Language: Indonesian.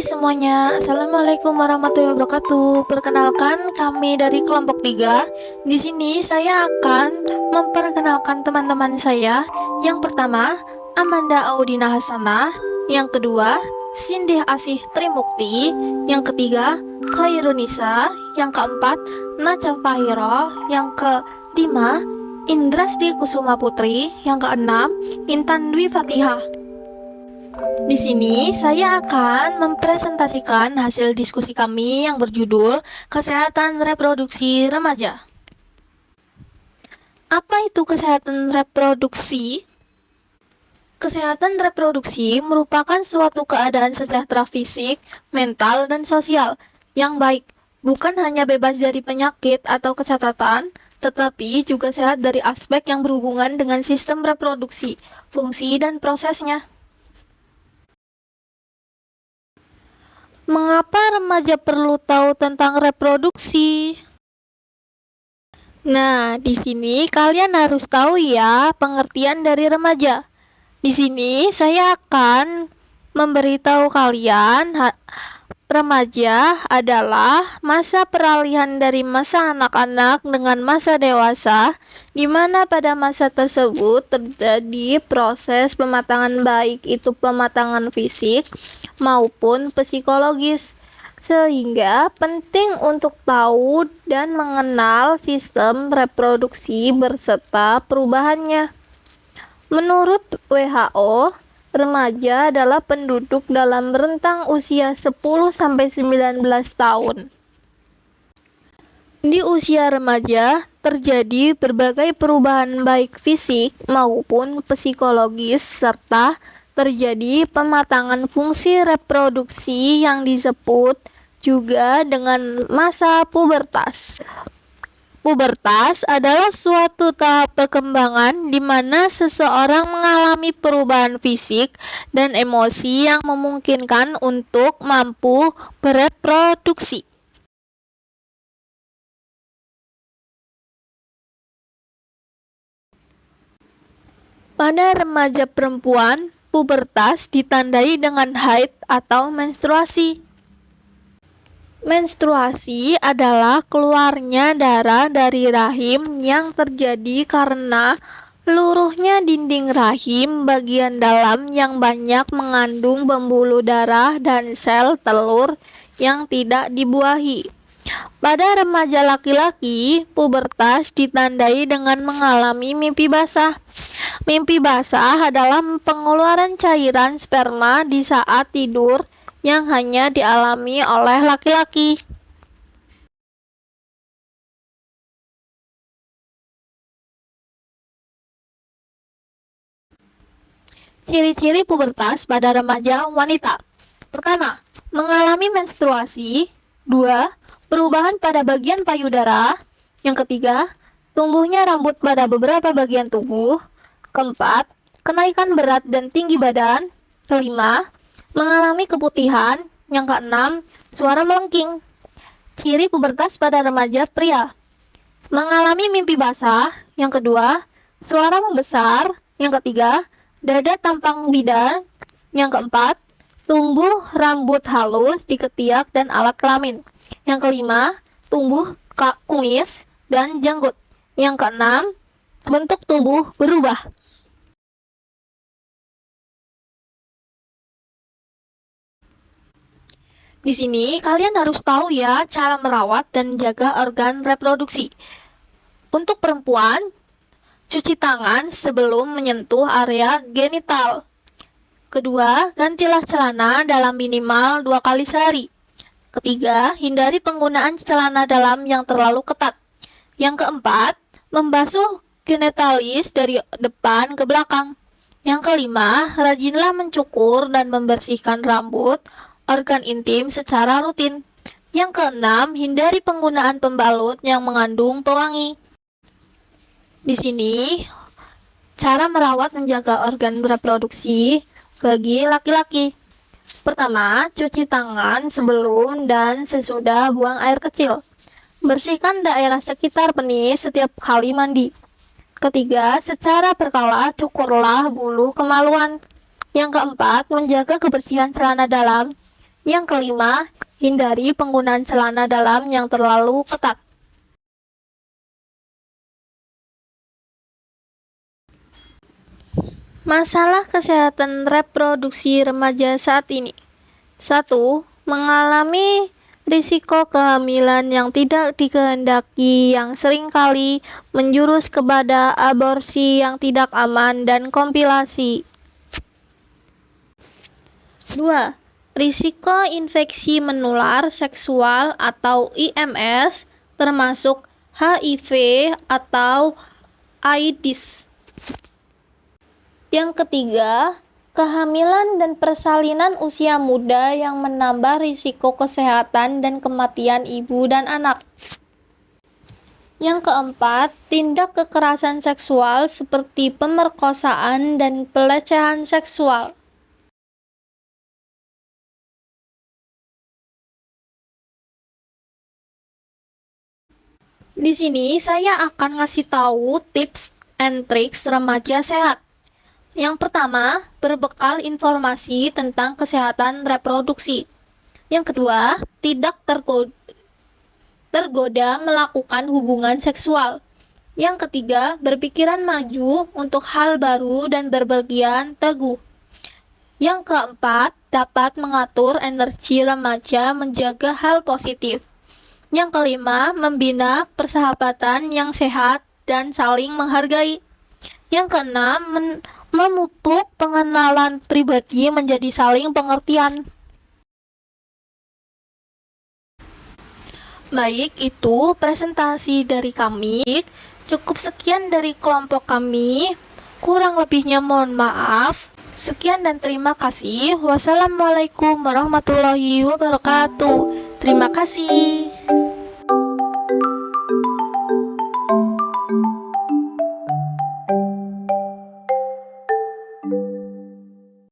Hai semuanya, Assalamualaikum warahmatullahi wabarakatuh. Perkenalkan, kami dari kelompok 3. Di sini saya akan memperkenalkan teman-teman saya. Yang pertama, Amanda Audina Hasanah. Yang kedua, Cindy Asih Trimukti. Yang ketiga, Khairunisa. Yang keempat, Naca Fahiro. Yang kelima, Indrasti Kusuma Putri. Yang keenam, Intan Dwi Fatihah. Di sini saya akan mempresentasikan hasil diskusi kami yang berjudul Kesehatan Reproduksi Remaja. Apa itu kesehatan reproduksi? Kesehatan reproduksi merupakan suatu keadaan sejahtera fisik, mental, dan sosial yang baik, bukan hanya bebas dari penyakit atau kecacatan, tetapi juga sehat dari aspek yang berhubungan dengan sistem reproduksi, fungsi, dan prosesnya. Mengapa remaja perlu tahu tentang reproduksi? Nah, di sini kalian harus tahu ya pengertian dari remaja. Di sini saya akan memberitahu kalian remaja adalah masa peralihan dari masa anak-anak dengan masa dewasa, di mana pada masa tersebut terjadi proses pematangan baik itu pematangan fisik maupun psikologis, sehingga penting untuk tahu dan mengenal sistem reproduksi berserta perubahannya. Menurut WHO, remaja adalah penduduk dalam rentang usia 10-19 tahun. Di usia remaja, terjadi berbagai perubahan baik fisik maupun psikologis serta terjadi pematangan fungsi reproduksi yang disebut juga dengan masa pubertas. Pubertas adalah suatu tahap perkembangan di mana seseorang mengalami perubahan fisik dan emosi yang memungkinkan untuk mampu bereproduksi. Pada remaja perempuan, pubertas ditandai dengan haid atau menstruasi. Menstruasi adalah keluarnya darah dari rahim yang terjadi karena luruhnya dinding rahim bagian dalam yang banyak mengandung pembuluh darah dan sel telur yang tidak dibuahi. Pada remaja laki-laki, pubertas ditandai dengan mengalami mimpi basah. Mimpi basah adalah pengeluaran cairan sperma di saat tidur yang hanya dialami oleh laki-laki. Ciri-ciri pubertas pada remaja wanita. Pertama, mengalami menstruasi. 2. Perubahan pada bagian payudara. Yang ketiga, tumbuhnya rambut pada beberapa bagian tubuh. Keempat, kenaikan berat dan tinggi badan. Kelima, mengalami keputihan. Yang keenam, suara melengking. Ciri pubertas pada remaja pria. Mengalami mimpi basah. Yang kedua, suara membesar. Yang ketiga, dada tampang bidang. Yang keempat, tumbuh rambut halus di ketiak dan alat kelamin. Yang kelima, tumbuh kumis dan janggut. Yang keenam, bentuk tubuh berubah. Di sini kalian harus tahu ya cara merawat dan jaga organ reproduksi. Untuk perempuan, cuci tangan sebelum menyentuh area genital. Kedua, gantilah celana dalam minimal 2 kali sehari. Ketiga, hindari penggunaan celana dalam yang terlalu ketat. Yang keempat, membasuh genitalis dari depan ke belakang. Yang kelima, rajinlah mencukur dan membersihkan rambut, organ intim secara rutin. Yang keenam, hindari penggunaan pembalut yang mengandung pewangi. Di sini, cara merawat menjaga organ reproduksi bagi laki-laki. Pertama, cuci tangan sebelum dan sesudah buang air kecil. Bersihkan daerah sekitar penis setiap kali mandi. Ketiga, secara berkala cukurlah bulu kemaluan. Yang keempat, menjaga kebersihan celana dalam. Yang kelima, hindari penggunaan celana dalam yang terlalu ketat. Masalah kesehatan reproduksi remaja saat ini. 1. Mengalami risiko kehamilan yang tidak dikehendaki yang seringkali menjurus kepada aborsi yang tidak aman dan komplikasi. 2. Risiko infeksi menular seksual atau IMS termasuk HIV atau AIDS. Yang ketiga, kehamilan dan persalinan usia muda yang menambah risiko kesehatan dan kematian ibu dan anak. Yang keempat, tindak kekerasan seksual seperti pemerkosaan dan pelecehan seksual. Di sini saya akan ngasih tahu tips and tricks remaja sehat. Yang pertama, berbekal informasi tentang kesehatan reproduksi. Yang kedua, tidak tergoda melakukan hubungan seksual. Yang ketiga, berpikiran maju untuk hal baru dan berpergian teguh. Yang keempat, dapat mengatur energi remaja menjaga hal positif. Yang kelima, membina persahabatan yang sehat dan saling menghargai. Yang keenam, memupuk pengenalan pribadi menjadi saling pengertian. Baik, itu presentasi dari kami. Cukup sekian dari kelompok kami. Kurang lebihnya mohon maaf. Sekian dan terima kasih. Wassalamualaikum warahmatullahi wabarakatuh. Terima kasih.